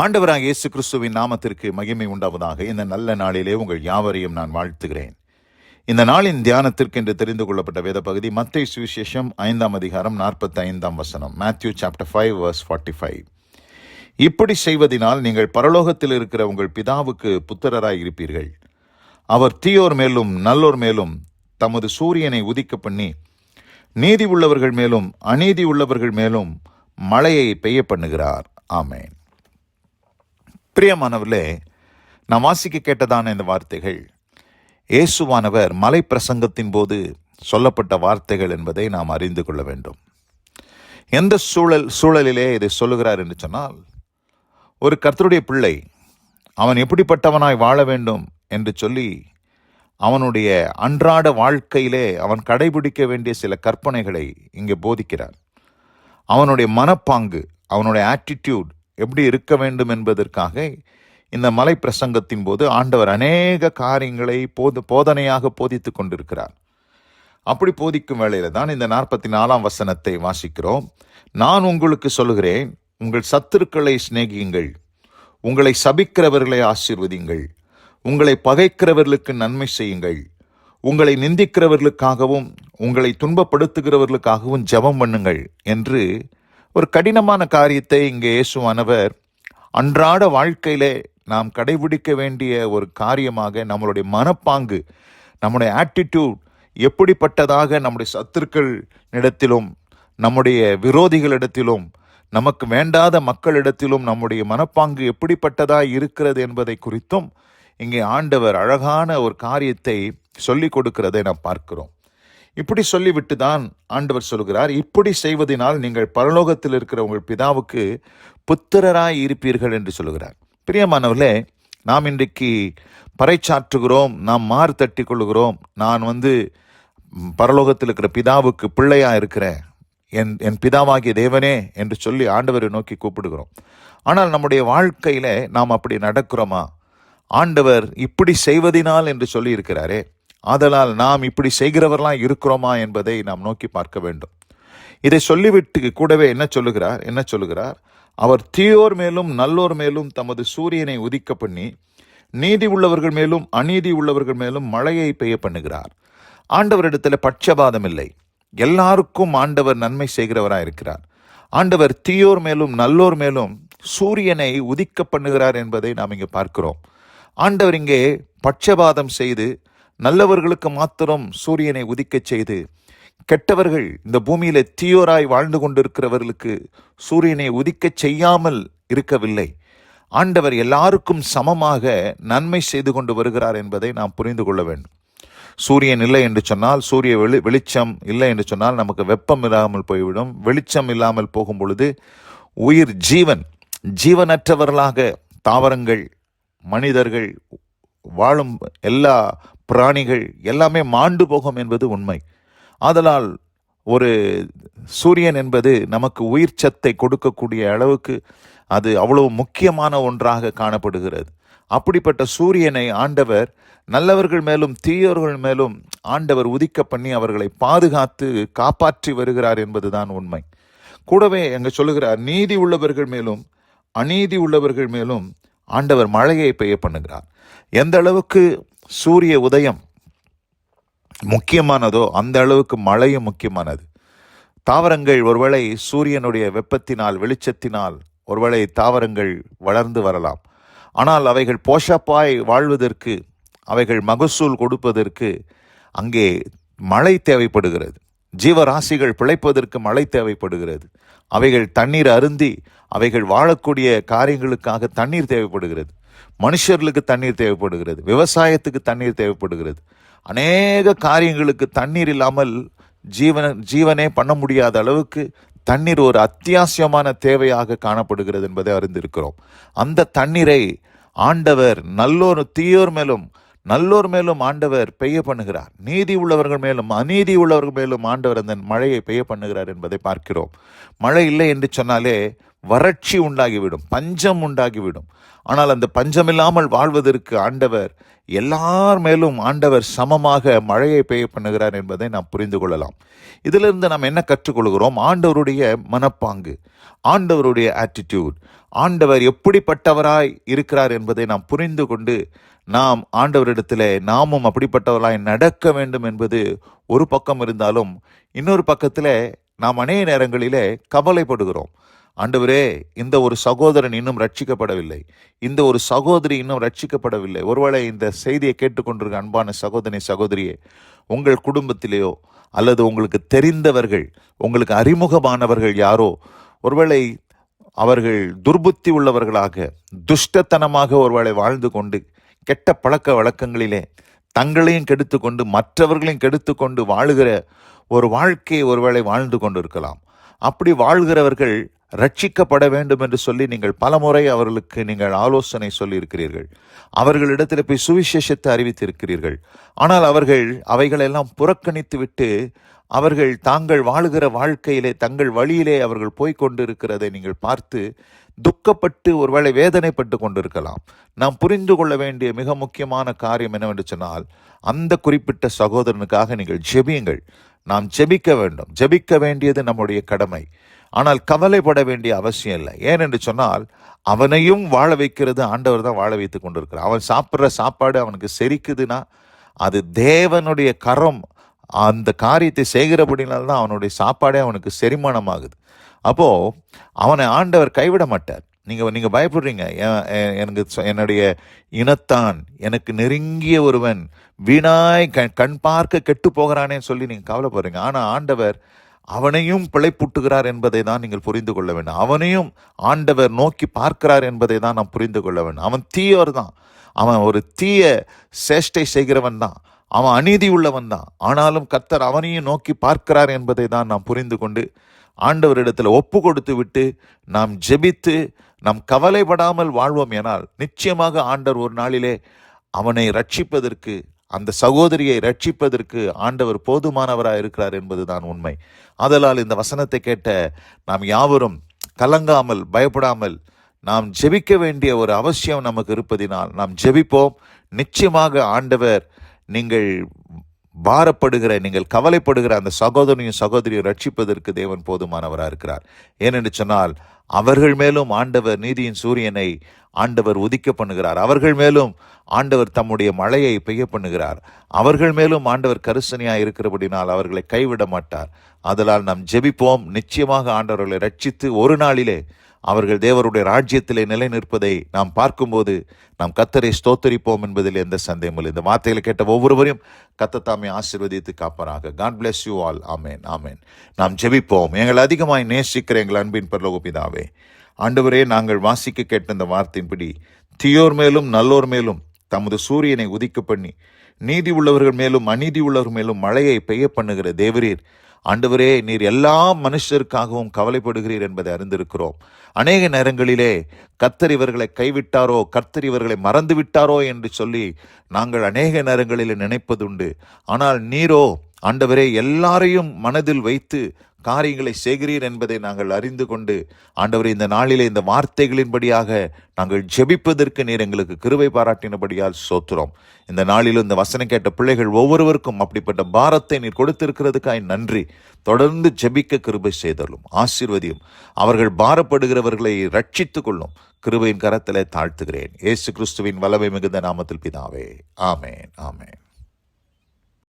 ஆண்டவராக இயேசு கிறிஸ்துவின் நாமத்திற்கு மகிமை உண்டாவதாக. இந்த நல்ல நாளிலே உங்கள் யாவரையும் நான் வாழ்த்துகிறேன். இந்த நாளின் தியானத்திற்கு என்று தெரிந்து கொள்ளப்பட்ட வேத பகுதி மத்தேயு சுவிசேஷம் 5ஆம் அதிகாரம் 45ஆம் வசனம். Matthew chapter 5 verse 45. இப்படி செய்வதினால் நீங்கள் பரலோகத்தில் இருக்கிற உங்கள் பிதாவுக்கு புத்திரராய் இருப்பீர்கள். அவர் தீயோர் மேலும் நல்லோர் மேலும் தமது சூரியனை உதிக்க பண்ணி நீதி உள்ளவர்கள் மேலும் அநீதி உள்ளவர்கள் மேலும் மழையை பெய்ய பண்ணுகிறார். ஆமேன். பிரியமானவர்களே, நாம் வாசிக்க கேட்டதான இந்த வார்த்தைகள் இயேசுவானவர் மலை பிரசங்கத்தின் போது சொல்லப்பட்ட வார்த்தைகள் என்பதை நாம் அறிந்து கொள்ள வேண்டும். எந்த சூழலிலே இதை சொல்லுகிறார் என்று சொன்னால், ஒரு கர்த்தருடைய பிள்ளை அவன் எப்படிப்பட்டவனாய் வாழ வேண்டும் என்று சொல்லி அவனுடைய அன்றாட வாழ்க்கையிலே அவன் கடைபிடிக்க வேண்டிய சில கற்பனைகளை இங்கே போதிக்கிறார். அவனுடைய மனப்பாங்கு, அவனுடைய ஆட்டிடியூட் எப்படி இருக்க வேண்டும் என்பதற்காக இந்த மலை பிரசங்கத்தின் போது ஆண்டவர் அநேக காரியங்களை போதனையாக போதித்து கொண்டிருக்கிறார். அப்படி போதிக்கும் வேளையில தான் இந்த 44ஆம் வசனத்தை வாசிக்கிறோம். நான் உங்களுக்கு சொல்லுகிறேன், உங்கள் சத்துருக்களை சிநேகியுங்கள், உங்களை சபிக்கிறவர்களை ஆசீர்வதியுங்கள், உங்களை பகைக்கிறவர்களுக்கு நன்மை செய்யுங்கள், உங்களை நிந்திக்கிறவர்களுக்காகவும் உங்களை துன்பப்படுத்துகிறவர்களுக்காகவும் ஜெபம் பண்ணுங்கள் என்று ஒரு கடினமான காரியத்தை இங்கே இயேசுவானவர் அன்றாட வாழ்க்கையிலே நாம் கடைபிடிக்க வேண்டிய ஒரு காரியமாக நம்மளுடைய மனப்பாங்கு, நம்முடைய ஆட்டிடியூட் எப்படிப்பட்டதாக நம்முடைய சத்துருக்களிடத்திலும் நம்முடைய விரோதிகளிடத்திலும் நமக்கு வேண்டாத மக்களிடத்திலும் நம்முடைய மனப்பாங்கு எப்படிப்பட்டதாக இருக்கிறது என்பதை குறித்தும் இங்கே ஆண்டவர் அழகான ஒரு காரியத்தை சொல்லிக் கொடுக்கிறதை நாம் பார்க்கிறோம். இப்படி சொல்லிவிட்டு தான் ஆண்டவர் சொல்கிறார், இப்படி செய்வதனால் நீங்கள் பரலோகத்தில் இருக்கிற உங்கள் பிதாவுக்கு புத்திரராய் இருப்பீர்கள் என்று சொல்கிறார். பிரியமானவர்களே, நாம் இன்றைக்கு பறைச்சாற்றுகிறோம், நாம் மாறு தட்டி கொள்ளுகிறோம், நான் பரலோகத்தில் இருக்கிற பிதாவுக்கு பிள்ளையா இருக்கிறேன், என் பிதாவாகிய தேவனே என்று சொல்லி ஆண்டவரை நோக்கி கூப்பிடுகிறோம். ஆனால் நம்முடைய வாழ்க்கையில நாம் அப்படி நடக்கிறோமா? ஆண்டவர் இப்படி செய்வதினால் என்று சொல்லி இருக்கிறாரே, ஆதலால் நாம் இப்படி செய்கிறவர்களாம் இருக்கிறோமா என்பதை நாம் நோக்கி பார்க்க வேண்டும். இதை சொல்லிவிட்டு கூடவே என்ன சொல்லுகிறார்? அவர் தீயோர் மேலும் நல்லோர் மேலும் தமது சூரியனை உதிக்க பண்ணி நீதி உள்ளவர்கள் மேலும் அநீதி உள்ளவர்கள் மேலும் மழையை பெய்ய பண்ணுகிறார். ஆண்டவரிடத்தில் பட்சபாதம் இல்லை. எல்லாருக்கும் ஆண்டவர் நன்மை செய்கிறவராக இருக்கிறார். ஆண்டவர் தீயோர் மேலும் நல்லோர் மேலும் சூரியனை உதிக்க பண்ணுகிறார் என்பதை நாம் இங்கே பார்க்கிறோம். ஆண்டவர் இங்கே பட்சபாதம் செய்து நல்லவர்களுக்கு மாத்திரம் சூரியனை உதிக்கச் செய்து கெட்டவர்கள், இந்த பூமியில தீயோராய் வாழ்ந்து கொண்டிருக்கிறவர்களுக்கு சூரியனை உதிக்கச் செய்யாமல் இருக்கவில்லை. ஆண்டவர் எல்லாருக்கும் சமமாக நன்மை செய்து கொண்டு வருகிறார் என்பதை நாம் புரிந்து கொள்ள வேண்டும். சூரியன் இல்லை என்று சொன்னால், சூரிய வெளிச்சம் இல்லை என்று சொன்னால் நமக்கு வெப்பம் இல்லாமல் போய்விடும். வெளிச்சம் இல்லாமல் போகும் பொழுது உயிர் ஜீவனற்றவர்களாக தாவரங்கள், மனிதர்கள், வாழும் எல்லா பிராணிகள் எல்லாமே மாண்டு போகும் என்பது உண்மை. ஆதலால் ஒரு சூரியன் என்பது நமக்கு உயிர் சத்தை கொடுக்கக்கூடிய அளவுக்கு அது அவ்வளவு முக்கியமான ஒன்றாக காணப்படுகிறது. அப்படிப்பட்ட சூரியனை ஆண்டவர் நல்லவர்கள் மேலும் தீயோர்கள் மேலும் ஆண்டவர் உதிக்க பண்ணி அவர்களை பாதுகாத்து காப்பாற்றி வருகிறார் என்பதுதான் உண்மை. கூடவே அங்கே சொல்லுகிறார், நீதி உள்ளவர்கள் மேலும் அநீதி உள்ளவர்கள் மேலும் ஆண்டவர் மழையை பெய்ய பண்ணுகிறார். எந்த அளவுக்கு சூரிய உதயம் முக்கியமானதோ அந்த அளவுக்கு மழையும் முக்கியமானது. தாவரங்கள் ஒருவேளை சூரியனுடைய வெப்பத்தினால், வெளிச்சத்தினால் ஒருவேளை தாவரங்கள் வளர்ந்து வரலாம். ஆனால் அவைகள் போஷப்பாய் வாழ்வதற்கு, அவைகள் மகசூல் கொடுப்பதற்கு அங்கே மழை தேவைப்படுகிறது. ஜீவராசிகள் பிழைப்பதற்கு மழை தேவைப்படுகிறது. அவைகள் தண்ணீர் அருந்தி அவைகள் வாழக்கூடிய காரியங்களுக்காக தண்ணீர் தேவைப்படுகிறது. மனுஷர்களுக்கு தண்ணீர் தேவைப்படுகிறது. விவசாயத்துக்கு தண்ணீர் தேவைப்படுகிறது. அநேக காரியங்களுக்கு தண்ணீர் இல்லாமல் ஜீவனே பண்ண முடியாத அளவுக்கு தண்ணீர் ஒரு அத்தியாவசியமான தேவையாக காணப்படுகிறது என்பதை அறிந்திருக்கிறோம். அந்த தண்ணீரை ஆண்டவர் தீயோர் மேலும் நல்லோர் மேலும் ஆண்டவர் பெய்ய பண்ணுகிறார். நீதி உள்ளவர்கள் மேலும் அநீதி உள்ளவர்கள் மேலும் ஆண்டவர் அந்த மழையை பெய்ய பண்ணுகிறார் என்பதை பார்க்கிறோம். மழை இல்லை என்று சொன்னாலே வறட்சி உண்டாகிவிடும், பஞ்சம் உண்டாகிவிடும். ஆனால் அந்த பஞ்சமில்லாமல் வாழ்வதற்கு ஆண்டவர் எல்லார் மேலும் ஆண்டவர் சமமாக மழையை பெய்ய பண்ணுகிறார் என்பதை நாம் புரிந்து கொள்ளலாம். இதிலிருந்து நாம் என்ன கற்றுக்கொள்கிறோம்? ஆண்டவருடைய மனப்பாங்கு, ஆண்டவருடைய ஆட்டிடியூட், ஆண்டவர் எப்படிப்பட்டவராய் இருக்கிறார் என்பதை நாம் புரிந்து கொண்டு நாம் ஆண்டவரிடத்தில் நாமும் அப்படிப்பட்டவராய் நடக்க வேண்டும் என்பது ஒரு பக்கம் இருந்தாலும், இன்னொரு பக்கத்தில் நாம் அநேக நேரங்களிலே கவலைப்படுகிறோம். ஆண்டவரே, இந்த ஒரு சகோதரன் இன்னும் ரட்சிக்கப்படவில்லை, இந்த ஒரு சகோதரி இன்னும் ரட்சிக்கப்படவில்லை. ஒருவேளை இந்த செய்தியை கேட்டுக்கொண்டிருக்க அன்பான சகோதரி சகோதரியே, உங்கள் குடும்பத்திலேயோ அல்லது உங்களுக்கு தெரிந்தவர்கள், உங்களுக்கு அறிமுகமானவர்கள் யாரோ ஒருவேளை அவர்கள் துர்புத்தி உள்ளவர்களாக, துஷ்டத்தனமாக ஒருவேளை வாழ்ந்து கொண்டு கெட்ட பழக்க வழக்கங்களிலே தங்களையும் கெடுத்துக்கொண்டு மற்றவர்களையும் கெடுத்துக்கொண்டு வாழுகிற ஒரு வாழ்க்கையை ஒருவேளை வாழ்ந்து கொண்டு இருக்கலாம். அப்படி வாழ்கிறவர்கள் ரட்சிக்கப்பட வேண்டும் என்று சொல்லி நீங்கள் பலமுறை அவர்களுக்கு நீங்கள் ஆலோசனை சொல்லி இருக்கிறீர்கள், அவர்களிடத்தில் போய் சுவிசேஷத்தை அறிவித்திருக்கிறீர்கள். ஆனால் அவர்கள் அவைகளெல்லாம் புறக்கணித்து விட்டு அவர்கள் தாங்கள் வாழுகிற வாழ்க்கையிலே தங்கள் வழியிலே அவர்கள் போய்கொண்டு இருக்கிறதை நீங்கள் பார்த்து துக்கப்பட்டு ஒருவேளை வேதனைப்பட்டு கொண்டிருக்கலாம். நாம் புரிந்து கொள்ள வேண்டிய மிக முக்கியமான காரியம் என்னவென்று சொன்னால், அந்த குறிப்பிட்ட சகோதரனுக்காக நீங்கள் ஜெபியுங்கள். நாம் ஜெபிக்க வேண்டும். ஜெபிக்க வேண்டியது நம்முடைய கடமை. ஆனால் கவலைப்பட வேண்டிய அவசியம் இல்லை. ஏனென்று சொன்னால், அவனையும் வாழ வைக்கிறது ஆண்டவர் தான் வாழ வைத்து கொண்டிருக்கிறார். அவன் சாப்பிட்ற சாப்பாடு அவனுக்கு செரிக்குதுன்னா அது தேவனுடைய கரம் அந்த காரியத்தை செய்கிறபடினால்தான் அவனுடைய சாப்பாடே அவனுக்கு செரிமானமாகுது. அப்போது அவனை ஆண்டவர் கைவிட மாட்டார். நீங்கள் பயப்படுறீங்க, எனக்கு என்னுடைய இனத்தான், எனக்கு நெருங்கிய ஒருவன் வீணாய் கண் பார்க்க கெட்டு போகிறானேன்னு சொல்லி நீங்கள் கவலைப்படுறீங்க. ஆனால் ஆண்டவர் அவனையும் பிழைப்பூட்டுகிறார் என்பதை தான் நீங்கள் புரிந்து கொள்ள வேண்டும். அவனையும் ஆண்டவர் நோக்கி பார்க்கிறார் என்பதை தான் நாம் புரிந்து கொள்ள வேண்டும். அவன் தீயோர் தான், அவன் ஒரு தீய சேஷ்டை செய்கிறவன் தான், அவன் அநீதி உள்ளவன் தான். ஆனாலும் கர்த்தர் அவனையும் நோக்கி பார்க்கிறார் என்பதை தான் நாம் புரிந்து கொண்டு ஆண்டவரிடத்தில் ஒப்பு கொடுத்து விட்டு நாம் ஜெபித்து நாம் கவலைப்படாமல் வாழ்வோம். ஏனால் நிச்சயமாக ஆண்டவர் ஒரு நாளிலே அவனை ரட்சிப்பதற்கு, அந்த சகோதரியை ரட்சிப்பதற்கு ஆண்டவர் போதுமானவராக இருக்கிறார் என்பதுதான் உண்மை. ஆதலால் இந்த வசனத்தை கேட்ட நாம் யாவரும் கலங்காமல் பயப்படாமல் நாம் ஜெபிக்க வேண்டிய ஒரு அவசியம் நமக்கு இருப்பதினால் நாம் ஜெபிப்போம். நிச்சயமாக ஆண்டவர் நீங்கள் பாரப்படுகிற, நீங்கள் கவலைப்படுகிற அந்த சகோதரனையும் சகோதரியை ரட்சிப்பதற்கு தேவன் போதுமானவராக இருக்கிறார். ஏனென்று சொன்னால், அவர்கள் மேலும் ஆண்டவர் நீதியின் சூரியனை ஆண்டவர் உதிக்க பண்ணுகிறார். அவர்கள் மேலும் ஆண்டவர் தம்முடைய மழையை பெய்ய பண்ணுகிறார். அவர்கள் மேலும் ஆண்டவர் கரிசனையாக இருக்கிறபடினால் அவர்களை கைவிட மாட்டார். அதனால் நாம் ஜெபிப்போம். நிச்சயமாக ஆண்டவர்களை ரட்சித்து ஒரு நாளிலே அவர்கள் தேவருடைய ராஜ்யத்திலே நிலை நிற்பதை நாம் பார்க்கும்போது நாம் கர்த்தரை ஸ்தோத்தரிப்போம் என்பதில் எந்த சந்தேகமில்லை. இந்த வார்த்தைகளை கேட்ட ஒவ்வொருவரையும் கர்த்தர் தாமே ஆசீர்வதித்து காப்பாராக. God bless you all. ஆமென், ஆமென். நாம் ஜெபிப்போம். எங்கள் அதிகமாய் நேசிக்கிற எங்கள் அன்பின் பரலோக பிதாவே, ஆண்டவரே, நாங்கள் வாசிக்க கேட்ட இந்த வார்த்தையின்படி தீயோர் மேலும் நல்லோர் மேலும் தமது சூரியனை உதிக்க பண்ணி நீதி உள்ளவர்கள் மேலும் அநீதி உள்ளவர்கள் மேலும் மழையை பெய்ய பண்ணுகிற தேவரீர், ஆண்டவரே, நீர் எல்லா மனுஷருக்காகவும் கவலைப்படுகிறீர் என்பதை அறிந்திருக்கிறோம். அநேக நேரங்களிலே கர்த்தர் இவர்களை கைவிட்டாரோ, கர்த்தர் இவர்களை மறந்து விட்டாரோ என்று சொல்லி நாங்கள் அநேக நேரங்களில் நினைப்பதுண்டு. ஆனால் நீரோ ஆண்டவரே எல்லாரையும் மனதில் வைத்து காரியங்களை செய்கிறீர் என்பதை நாங்கள் அறிந்து கொண்டு, ஆண்டவரே, இந்த நாளிலே இந்த வார்த்தைகளின்படியாக நாங்கள் ஜெபிப்பதற்கு நீர் எங்களுக்கு கிருபை பாராட்டினபடியால் சோத்திரம். இந்த நாளிலும் இந்த வசனம் கேட்ட பிள்ளைகள் ஒவ்வொருவருக்கும் அப்படிப்பட்ட பாரத்தை நீர் கொடுத்திருக்கிறதுக்காய் நன்றி. தொடர்ந்து ஜெபிக்க கிருபை செய்தலும் ஆசீர்வதியும். அவர்கள் பாரப்படுகிறவர்களை ரட்சித்துக் கொள்ளும் கிருபையின் கரத்திலே தாழ்த்துகிறேன். இயேசு கிறிஸ்துவின் வல்லமை மிகுந்த நாமத்தில் பிதாவே, ஆமென், ஆமென்.